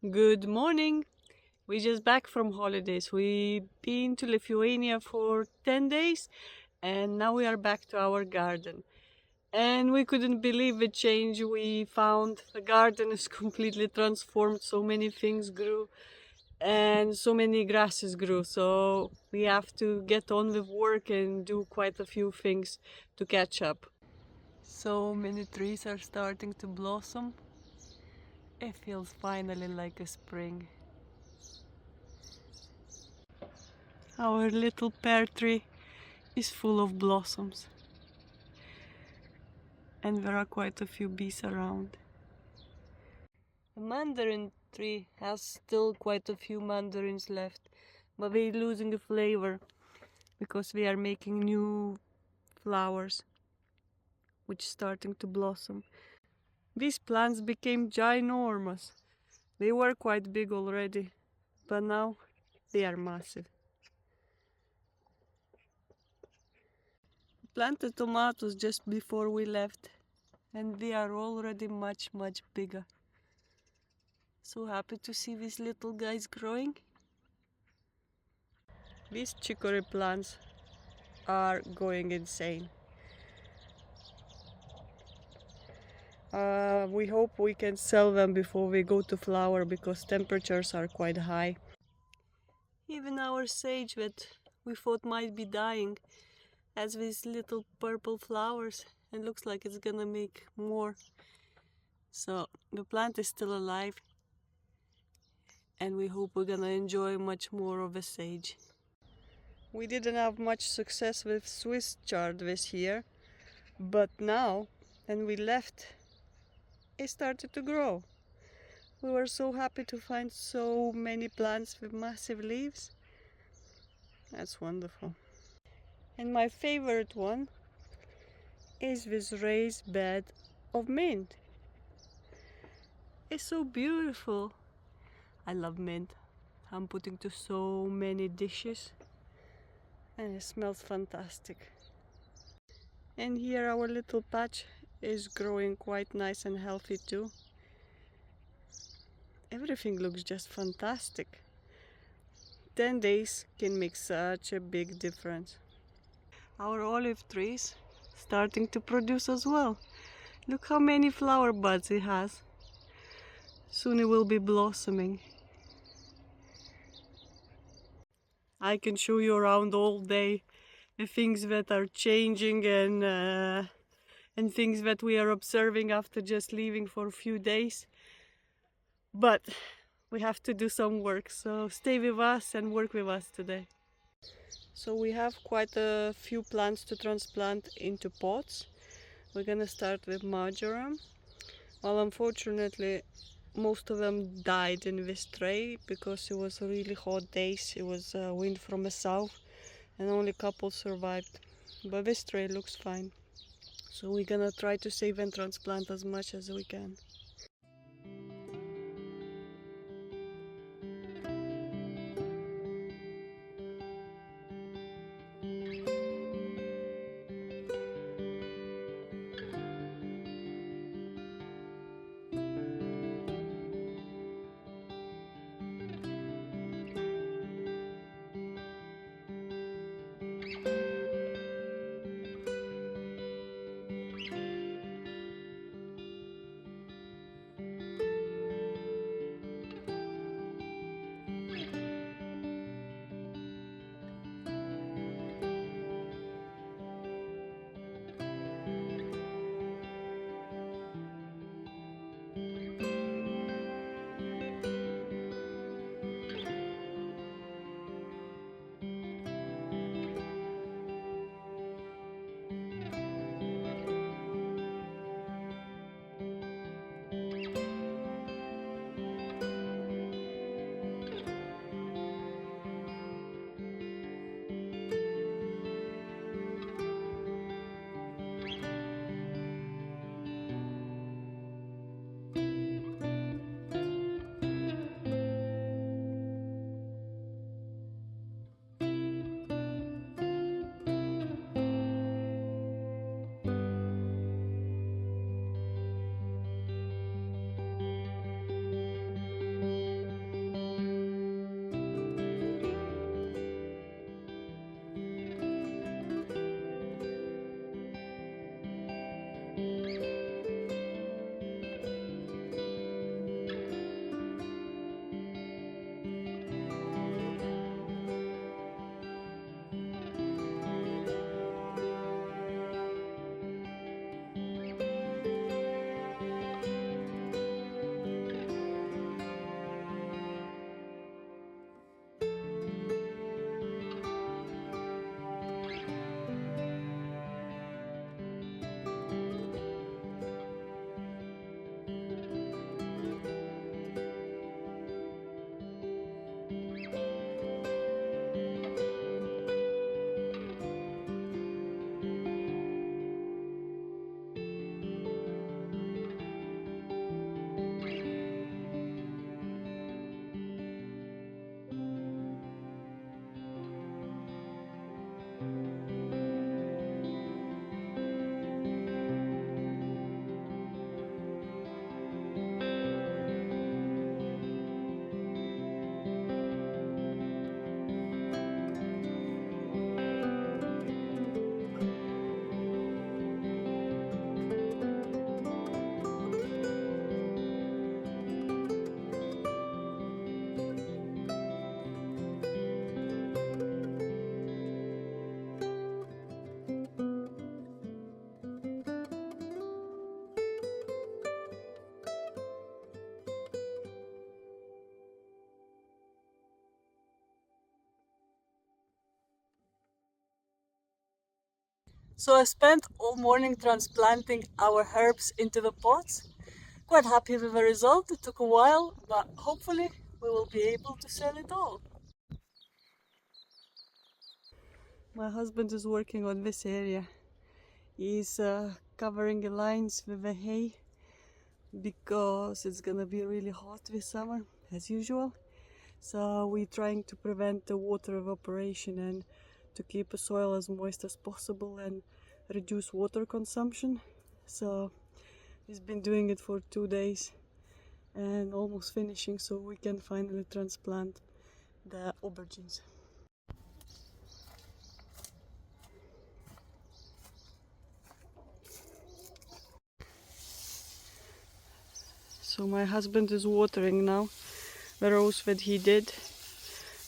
Good morning. We just back from holidays. We been to Lithuania for 10 days and now we are back to our garden. And we couldn't believe the change we found. The garden is completely transformed. So many things grew and so many grasses grew. So we have to get on with work and do quite a few things to catch up. So many trees are starting to blossom. It feels finally like a spring. Our little pear tree is full of blossoms, and there are quite a few bees around. The mandarin tree has still quite a few mandarins left, but they're losing the flavor because we are making new flowers which are starting to blossom. These plants became ginormous. They were quite big already, but now they are massive. Planted tomatoes just before we left, and they are already much bigger. So happy to see these little guys growing. These chicory plants are going insane. We hope we can sell them before we go to flower because temperatures are quite high. Even our sage that we thought might be dying has these little purple flowers and looks like it's gonna make more. So the plant is still alive and we hope we're gonna enjoy much more of the sage. We didn't have much success with Swiss chard this year, but now, when we left, it started to grow. We were so happy to find so many plants with massive leaves. That's wonderful. And my favorite one is this raised bed of mint. It's so beautiful. I love mint. I'm putting to so many dishes and it smells fantastic. And here our little patch is growing quite nice and healthy too. Everything looks just fantastic. 10 days can make such a big difference. Our olive trees starting to produce as well. Look how many flower buds it has. Soon it will be blossoming. I can show you around all day the things that are changing and things that we are observing after just leaving for a few days. But we have to do some work, so stay with us and work with us today. So we have quite a few plants to transplant into pots. We're gonna start with marjoram. Well, unfortunately, most of them died in this tray because it was really hot days. It was wind from the south and only a couple survived. But this tray looks fine. So we're gonna try to save and transplant as much as we can. So I spent all morning transplanting our herbs into the pots. Quite happy with the result. It took a while, but hopefully we will be able to sell it all. My husband is working on this area. He's covering the lines with the hay because it's gonna be really hot this summer, as usual. So we're trying to prevent the water evaporation and to keep the soil as moist as possible and reduce water consumption. So he's been doing it for 2 days and almost finishing, so we can finally transplant the aubergines. So my husband is watering now the rows that he did,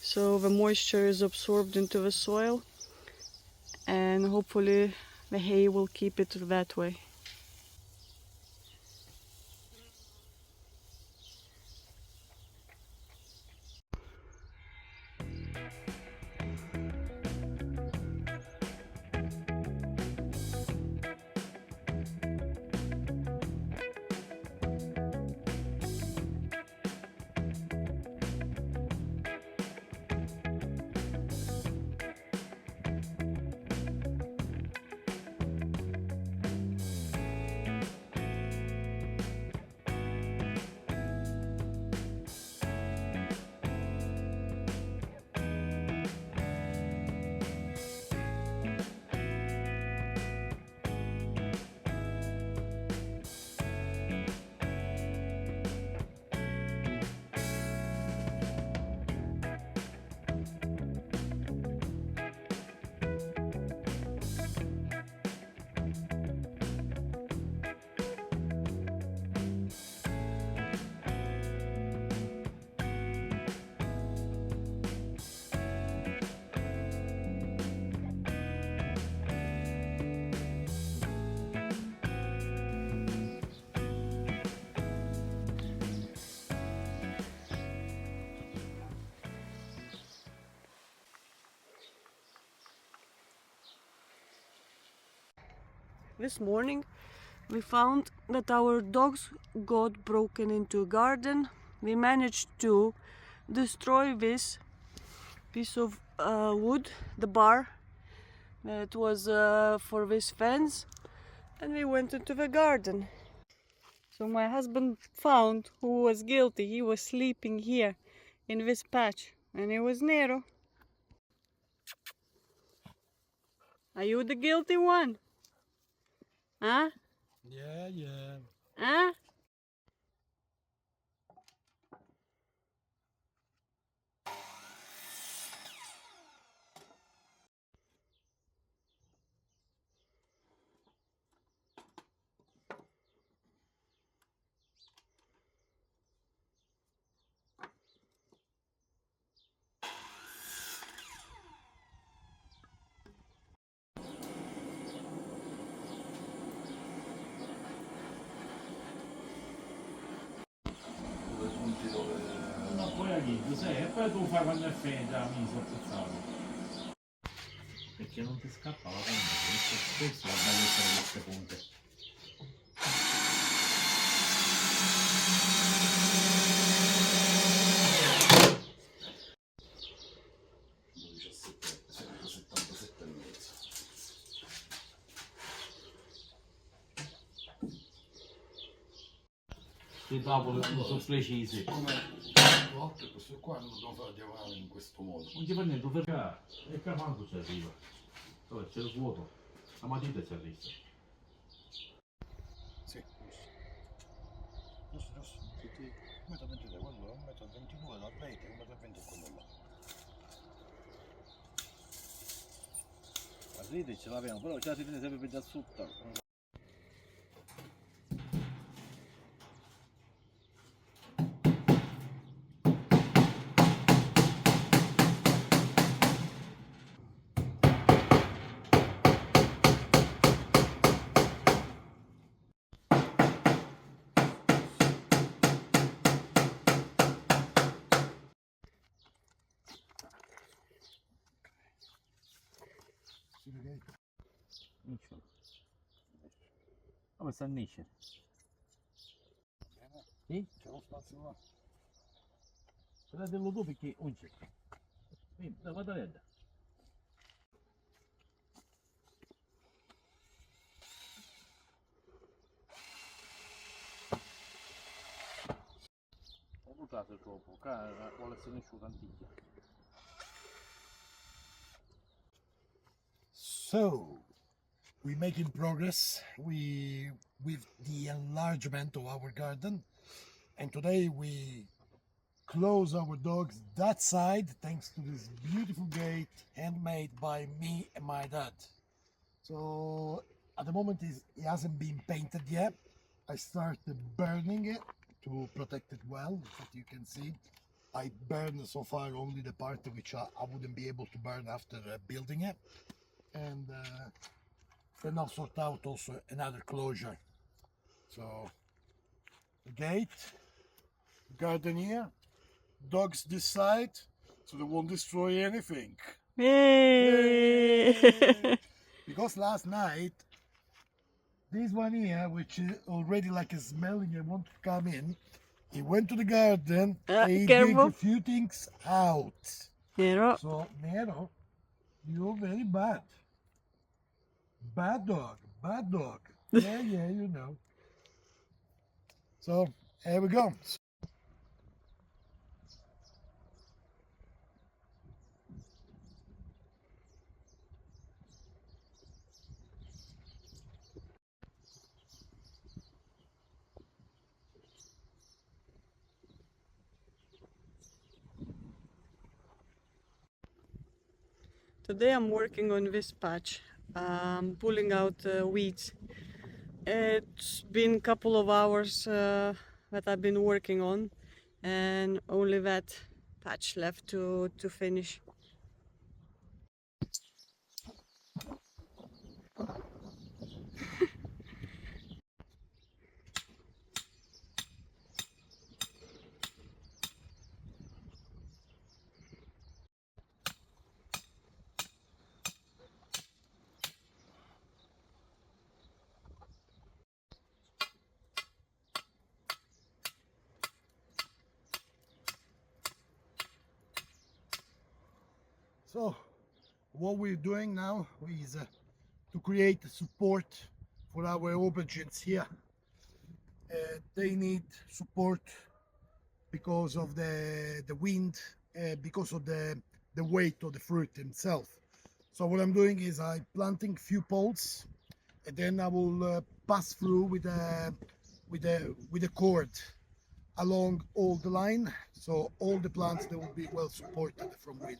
so the moisture is absorbed into the soil and hopefully the hay will keep it that way. This morning we found that our dogs got broken into a garden. We managed to destroy this piece of wood, the bar that was for this fence, and we went into the garden. So my husband found who was guilty. He was sleeping here in this patch and it was Nero. Are you the guilty one? Huh? Yeah. Huh? No, poi aiuto, sai, e poi tu fai quando è finita la mia sottozzato. Perché non ti scappa la punta, questo è la bellezza di queste punte. I tavoli sono precisi. Volte questo qua non lo devo fare diagonale in questo modo. Non ti fa niente, perché e quando ci arriva? Dove c'è il vuoto? La matita ci arriva. Sì, giusto. 1,23 m, quello è 1,22 m la rete, 1,20 m quello là. La rete ce l'abbiamo, però già si tiene sempre da sotto. Come sta nascere? Sì? C'è lo spazio là. Prendelo tu perché non c'è. Sì, vado a vedere. Ho buttato troppo, vuole essere nessuno antico. So, we're making progress with the enlargement of our garden, and today we close our dogs that side thanks to this beautiful gate handmade by me and my dad. So at the moment it hasn't been painted yet. I started burning it to protect it well, that you can see. I burned so far only the part which I wouldn't be able to burn after building it, and then I'll sort out also another closure. So the gate, garden here, dogs this side, so they won't destroy anything. Yay! Because last night, this one here, which is already like a smelling and want to come in, he went to the garden and he careful. dig a few things out. Nero. So, Nero, you're very bad. Bad dog, bad dog. Yeah, you know. So, here we go. Today I'm working on this patch, pulling out weeds. It's been a couple of hours that I've been working on, and only that patch left to finish. So, what we're doing now is to create support for our aubergines here. They need support because of the wind, because of the weight of the fruit itself. So what I'm doing is I'm planting few poles, and then I will pass through with a cord along all the line, so all the plants they will be well supported from wind.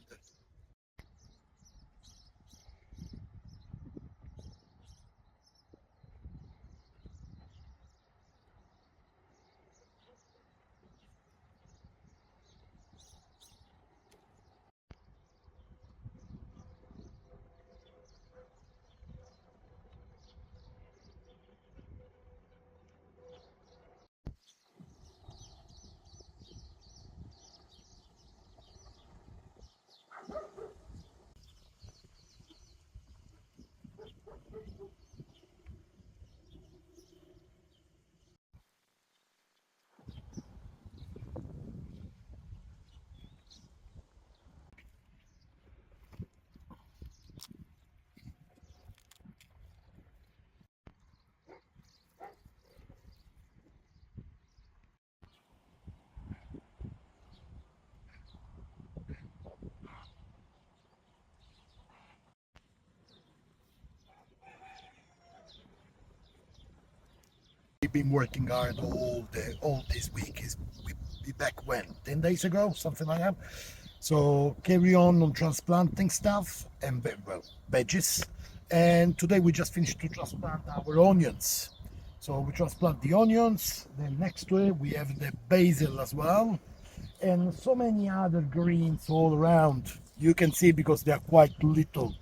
We've been working hard all this week. We back when 10 days ago, something like that. So carry on transplanting stuff and well veggies. And today we just finished to transplant our onions. So we transplant the onions. Then next to it we have the basil as well, and so many other greens all around. You can see because they are quite little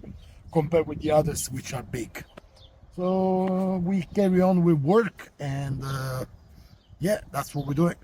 compared with the others which are big. So we carry on with work, and yeah, that's what we're doing.